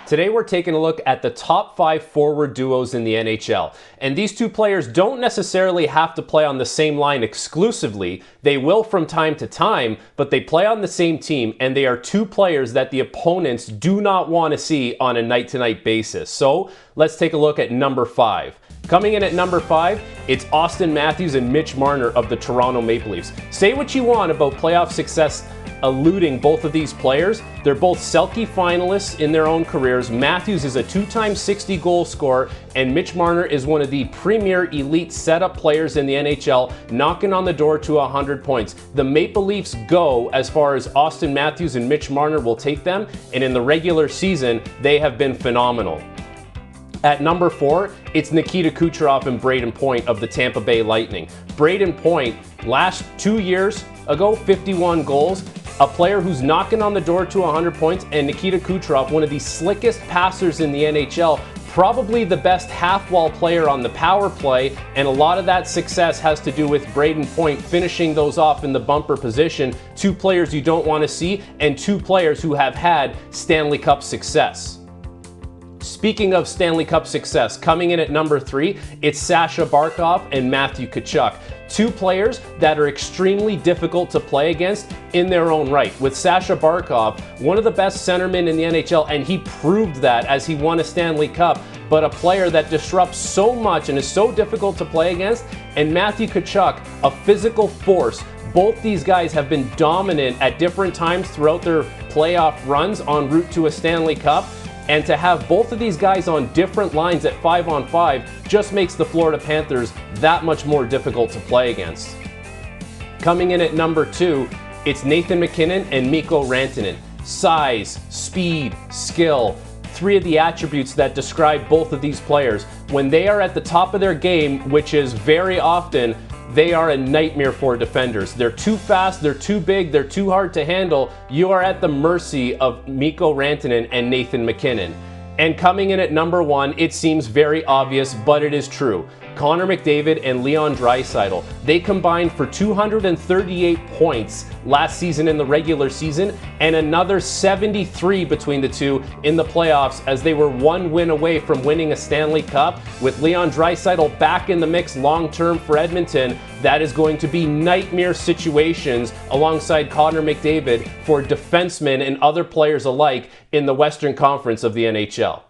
Today we're taking a look at the top 5 forward duos in the NHL. And these two players don't necessarily have to play on the same line exclusively. They will from time to time, but they play on the same team, and they are two players that the opponents do not want to see on a night-to-night basis. So let's take a look at number 5. Coming in at number 5, it's Auston Matthews and Mitch Marner of the Toronto Maple Leafs. Say what you want about playoff success eluding both of these players. They're both Selke finalists in their own careers. Matthews is a 2-time 60-goal scorer, and Mitch Marner is one of the premier elite setup players in the NHL, knocking on the door to 100 points. The Maple Leafs go as far as Auston Matthews and Mitch Marner will take them, and in the regular season, they have been phenomenal. At number 4, it's Nikita Kucherov and Brayden Point of the Tampa Bay Lightning. Brayden Point, last 2 years ago, 51 goals, a player who's knocking on the door to 100 points, and Nikita Kucherov, one of the slickest passers in the NHL, probably the best half-wall player on the power play, and a lot of that success has to do with Brayden Point finishing those off in the bumper position. Two players you don't want to see, and two players who have had Stanley Cup success. Speaking of Stanley Cup success, coming in at number 3, it's Sasha Barkov and Matthew Tkachuk. Two players that are extremely difficult to play against in their own right. With Sasha Barkov, one of the best centermen in the NHL, and he proved that as he won a Stanley Cup, but a player that disrupts so much and is so difficult to play against. And Matthew Tkachuk, a physical force. Both these guys have been dominant at different times throughout their playoff runs en route to a Stanley Cup. And to have both of these guys on different lines at 5-on-5 just makes the Florida Panthers that much more difficult to play against. Coming in at number 2, it's Nathan MacKinnon and Mikko Rantanen. Size, speed, skill, three of the attributes that describe both of these players. When they are at the top of their game, which is very often, they are a nightmare for defenders. They're too fast, they're too big, they're too hard to handle. You are at the mercy of Mikko Rantanen and Nathan MacKinnon. And coming in at number 1, it seems very obvious, but it is true. Connor McDavid and Leon Draisaitl. They combined for 238 points last season in the regular season, and another 73 between the two in the playoffs, as they were one win away from winning a Stanley Cup. With Leon Draisaitl back in the mix long-term for Edmonton, that is going to be nightmare situations alongside Connor McDavid for defensemen and other players alike in the Western Conference of the NHL.